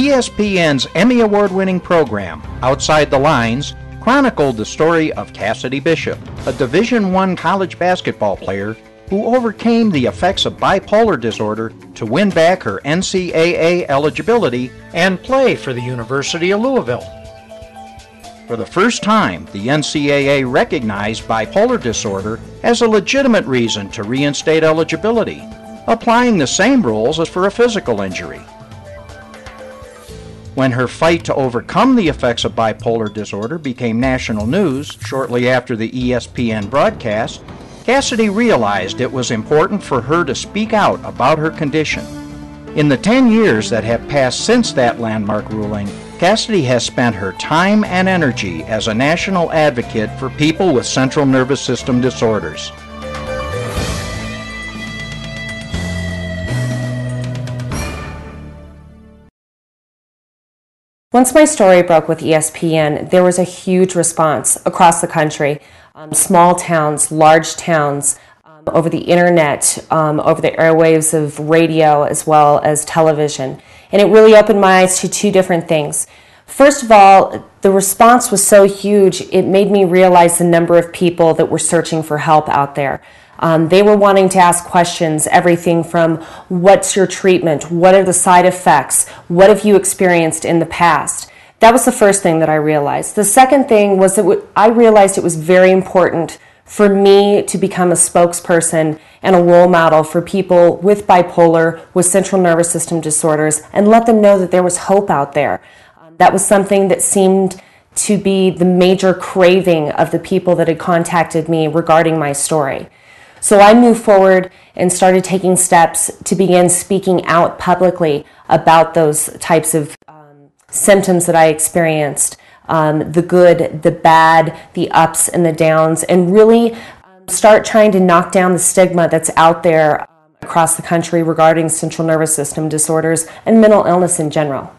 ESPN's Emmy Award-winning program, Outside the Lines, chronicled the story of Kassidi Bishop, a Division I college basketball player who overcame the effects of bipolar disorder to win back her NCAA eligibility and play for the University of Louisville. For the first time, the NCAA recognized bipolar disorder as a legitimate reason to reinstate eligibility, applying the same rules as for a physical injury. When her fight to overcome the effects of bipolar disorder became national news shortly after the ESPN broadcast, Kassidi realized it was important for her to speak out about her condition. In the 10 years that have passed since that landmark ruling, Kassidi has spent her time and energy as a national advocate for people with central nervous system disorders. Once my story broke with ESPN, there was a huge response across the country. Small towns, large towns, over the internet, over the airwaves of radio as well as television. And it really opened my eyes to two different things. First of all, the response was so huge, it made me realize the number of people that were searching for help out there. They were wanting to ask questions, everything from what's your treatment, what are the side effects, what have you experienced in the past. That was the first thing that I realized. The second thing was that I realized it was very important for me to become a spokesperson and a role model for people with bipolar, with central nervous system disorders, and let them know that there was hope out there. That was something that seemed to be the major craving of the people that had contacted me regarding my story. So I moved forward and started taking steps to begin speaking out publicly about those types of symptoms that I experienced, the good, the bad, the ups and the downs, and really start trying to knock down the stigma that's out there across the country regarding central nervous system disorders and mental illness in general.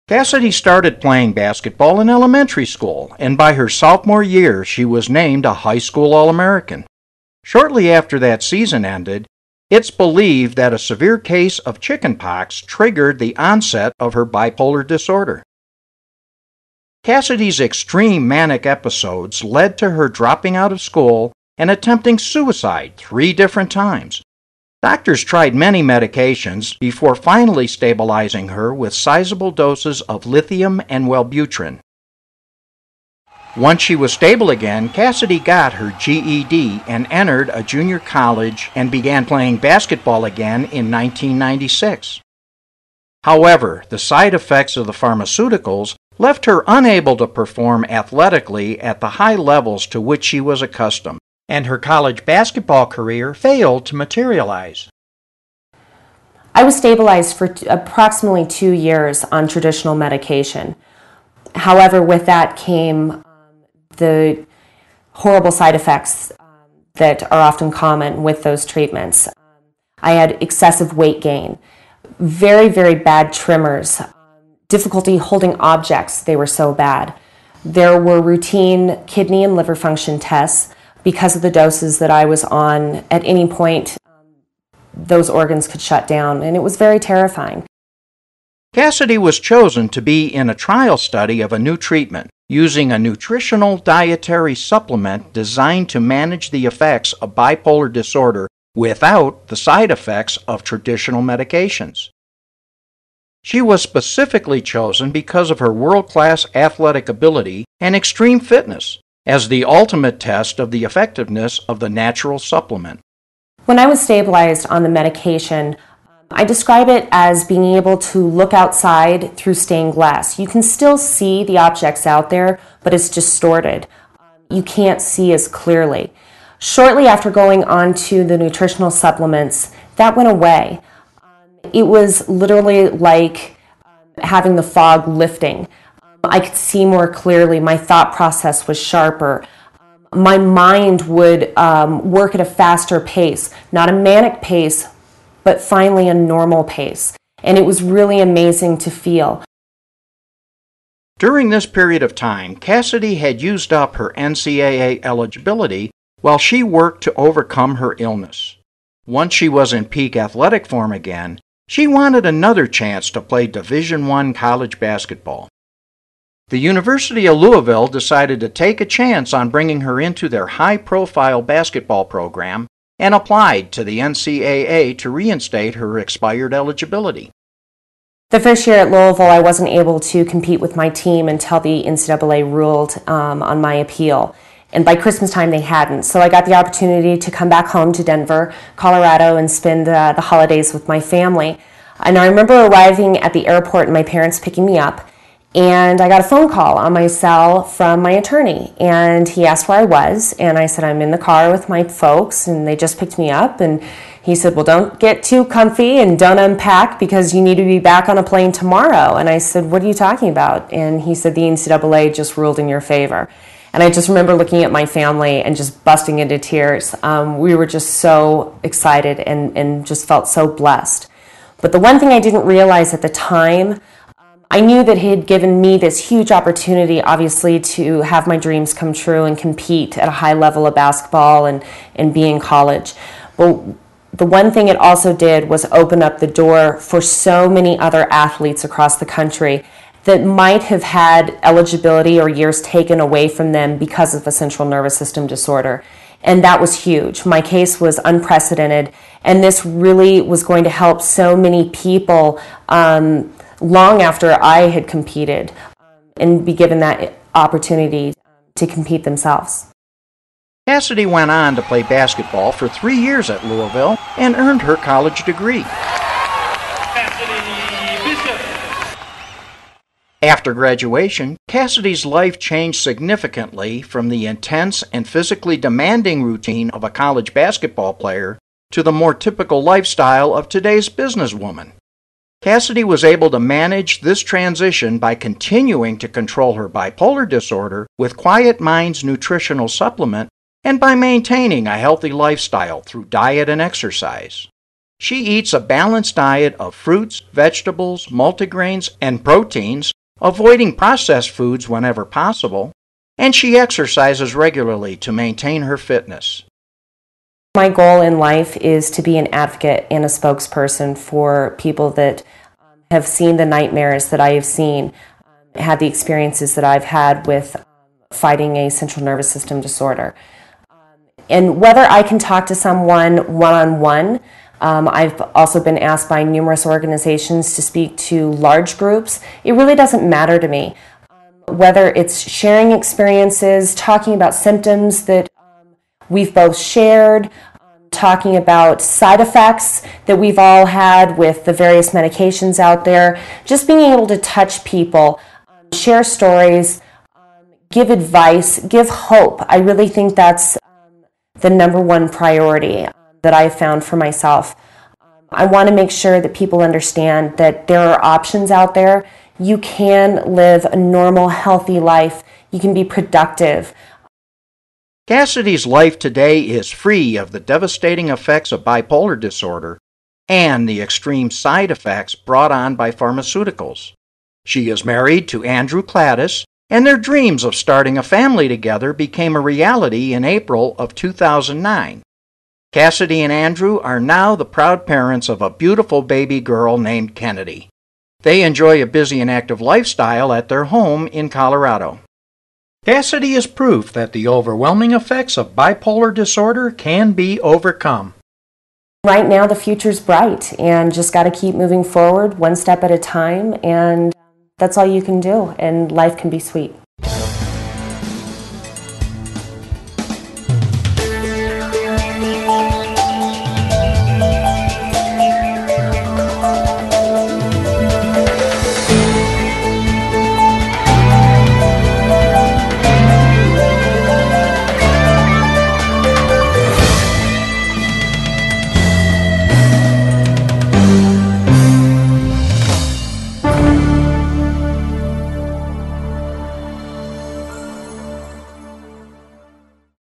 Kassidi started playing basketball in elementary school, and by her sophomore year, she was named a high school All-American. Shortly after that season ended, it's believed that a severe case of chickenpox triggered the onset of her bipolar disorder. Kassidi's extreme manic episodes led to her dropping out of school and attempting suicide 3 different times. Doctors tried many medications before finally stabilizing her with sizable doses of lithium and Wellbutrin. Once she was stable again, Kassidi got her GED and entered a junior college and began playing basketball again in 1996. However, the side effects of the pharmaceuticals left her unable to perform athletically at the high levels to which she was accustomed, and her college basketball career failed to materialize. I was stabilized for approximately 2 years on traditional medication. However, with that came the horrible side effects that are often common with those treatments. I had excessive weight gain, very, very bad tremors, difficulty holding objects, they were so bad. There were routine kidney and liver function tests. Because of the doses that I was on, at any point, those organs could shut down, and it was very terrifying. Kassidi was chosen to be in a trial study of a new treatment using a nutritional dietary supplement designed to manage the effects of bipolar disorder without the side effects of traditional medications. She was specifically chosen because of her world-class athletic ability and extreme fitness as the ultimate test of the effectiveness of the natural supplement. When I was stabilized on the medication, I describe it as being able to look outside through stained glass. You can still see the objects out there, but it's distorted. You can't see as clearly. Shortly after going on to the nutritional supplements, that went away. It was literally like having the fog lifting. I could see more clearly. My thought process was sharper. My mind would work at a faster pace, not a manic pace, but finally a normal pace. And it was really amazing to feel. During this period of time, Kassidi had used up her NCAA eligibility while she worked to overcome her illness. Once she was in peak athletic form again, She wanted another chance to play Division I college basketball. The University of Louisville decided to take a chance on bringing her into their high-profile basketball program and applied to the NCAA to reinstate her expired eligibility. The first year at Louisville, I wasn't able to compete with my team until the NCAA ruled on my appeal. And by Christmas time, they hadn't. So I got the opportunity to come back home to Denver, Colorado, and spend the holidays with my family. And I remember arriving at the airport and my parents picking me up. And I got a phone call on my cell from my attorney. And he asked where I was. And I said, I'm in the car with my folks, and they just picked me up. And he said, well, don't get too comfy and don't unpack because you need to be back on a plane tomorrow. And I said, what are you talking about? And he said, the NCAA just ruled in your favor. And I just remember looking at my family and just busting into tears. We were just so excited and just felt so blessed. But the one thing I didn't realize at the time, I knew that he had given me this huge opportunity, obviously, to have my dreams come true and compete at a high level of basketball and be in college. But the one thing it also did was open up the door for so many other athletes across the country that might have had eligibility or years taken away from them because of a central nervous system disorder. And that was huge. My case was unprecedented, and this really was going to help so many people long after I had competed and be given that opportunity to compete themselves. Kassidi went on to play basketball for 3 years at Louisville and earned her college degree. Kassidi Bishop. After graduation, Kassidi's life changed significantly from the intense and physically demanding routine of a college basketball player to the more typical lifestyle of today's businesswoman. Kassidi was able to manage this transition by continuing to control her bipolar disorder with QuietMinds Nutritional Supplement and by maintaining a healthy lifestyle through diet and exercise. She eats a balanced diet of fruits, vegetables, multigrains, and proteins, avoiding processed foods whenever possible, and she exercises regularly to maintain her fitness. My goal in life is to be an advocate and a spokesperson for people that have seen the nightmares that I have seen, had the experiences that I've had with fighting a central nervous system disorder. And whether I can talk to someone one-on-one, I've also been asked by numerous organizations to speak to large groups. It really doesn't matter to me. Whether it's sharing experiences, talking about symptoms that we've both shared, talking about side effects that we've all had with the various medications out there, just being able to touch people, share stories, give advice, give hope. I really think that's the number one priority that I've found for myself. I want to make sure that people understand that there are options out there. You can live a normal, healthy life. You can be productive. Kassidi's life today is free of the devastating effects of bipolar disorder and the extreme side effects brought on by pharmaceuticals. She is married to Andrew Cladis, and their dreams of starting a family together became a reality in April of 2009. Kassidi and Andrew are now the proud parents of a beautiful baby girl named Kennedy. They enjoy a busy and active lifestyle at their home in Colorado. Kassidi is proof that the overwhelming effects of bipolar disorder can be overcome. Right now the future's bright, and just got to keep moving forward one step at a time, and that's all you can do, and life can be sweet.